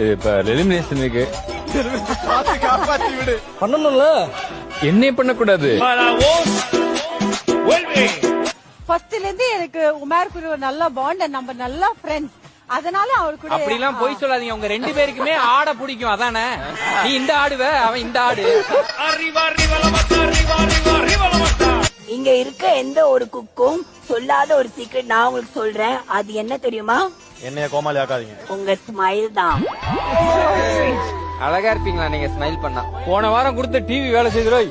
இப்ப எலிமினேஷனுக்கு காப்பாத்தி விடு. பண்ணணும்ல. என்னே பண்ணக்கூடாது. ஃபர்ஸ்ட்ல இருந்து எனக்கு உமர் கூட ஒரு நல்ல பாண்ட், நம்ம நல்ல ஃப்ரெண்ட்ஸ். அதனால அவர் கூட அப்படி எல்லாம் போய் சொல்லாதீங்க. உங்க ரெண்டு பேருக்குமே ஆட பிடிக்கும் அதானே? நீ இந்த ஆடுவ, அவன் இந்த ஆடு. இங்க இருக்க எந்த ஒரு குக்கும் சொல்லாத ஒரு சீக்ரெட் நான் உங்களுக்கு சொல்றேன். அது என்ன தெரியுமா? என்னைய கோமாளி ஆக்காதீங்க. உங்க ஸ்மைல் தான். அழகா இருப்பீங்களா நீங்க ஸ்மைல் பண்ணா? போன வாரம் கொடுத்த டிவி வேலை செய்துரோய்.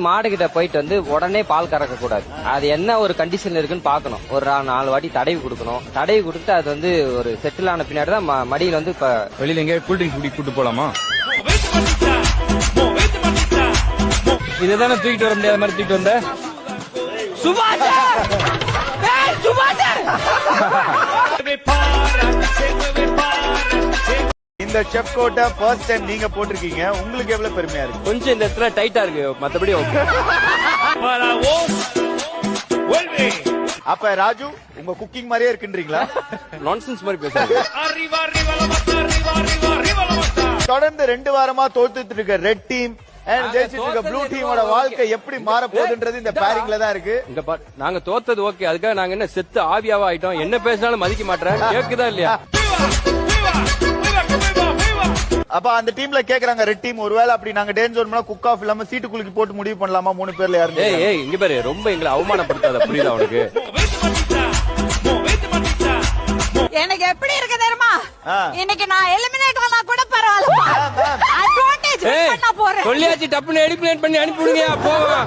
மாடு கிட்ட போயிட்டு வந்து உடனே பால் கறக்க கூடாது. அது என்ன ஒரு கண்டிஷன் இருக்குன்னு பாக்கணும். ஒரு 4 வாட்டி தடவி கொடுக்கணும். தடவி கொடுத்து அது வந்து ஒரு செட்டில் ஆன பின்னாடி தான் மடியில வந்து இப்ப வெளியில எங்க கூல் ட்ரிங்க்ஸ் குடி கூட்டு போலாமா? இதுதானே தூக்கிட்டு வர முடியாத மாதிரி தூக்கிட்டு வந்த. இந்த செஃப் கோட்டை ஃபர்ஸ்ட் டைம் நீங்க போட்டிருக்கீங்க. உங்களுக்கு எவ்வளவு பெருமையா இருக்கு? கொஞ்சம் இந்த இடத்துல டைட்டா இருக்கு, மத்தபடி ஓகே. அப்ப ராஜு உங்க குக்கிங் மாதிரியே இருக்குன்றீங்களா? நான்சென்ஸ் மாதிரி பேசுறீங்க. தொடர்ந்து 2 வாரமா தோத்துட்டு இருக்க ரெட் டீம் அண்ட் ஜெயிச்சிட்டு இருக்க ப்ளூ டீமோட வாழ்க்கை எப்படி மாற போகுதுன்றது இந்த பேரிங்ல தான் இருக்கு. இங்க நாங்க தோத்தது ஓகே, அதுக்காக நாங்க என்ன செத்து ஆவியாவா ஆயிட்டோம்? என்ன பேசினாலும் மதிக்க மாட்டேன். கேக்குதா இல்லையா? அப்ப அந்த டீம்ல கேக்குறாங்க ரெட் டீம், ஒருவேளை அப்படி நாங்க டேஞ்சர் பண்ணா குக் ஆஃப் இல்லாம சீட்டுக்குள்ளுக்கு போட்டு முடிவு பண்ணலாமா 3 பேர்ல யாரு? ஏய் இங்க பாரு, ரொம்ப எங்களை அவமானப்படுத்தாத, புரியுதா உனக்கு? எனக்கு எப்படி இருக்கு தெரியுமா? இன்னைக்கு நான் எலிமினேட் ஆனா கூட பரவாயில்ல. அட்வான்டேஜ் பண்ண போறேன். சொல்லியாச்சு, டப்புன்னு எலிமினேட் பண்ணி அனுப்பி விடுங்க. போவா.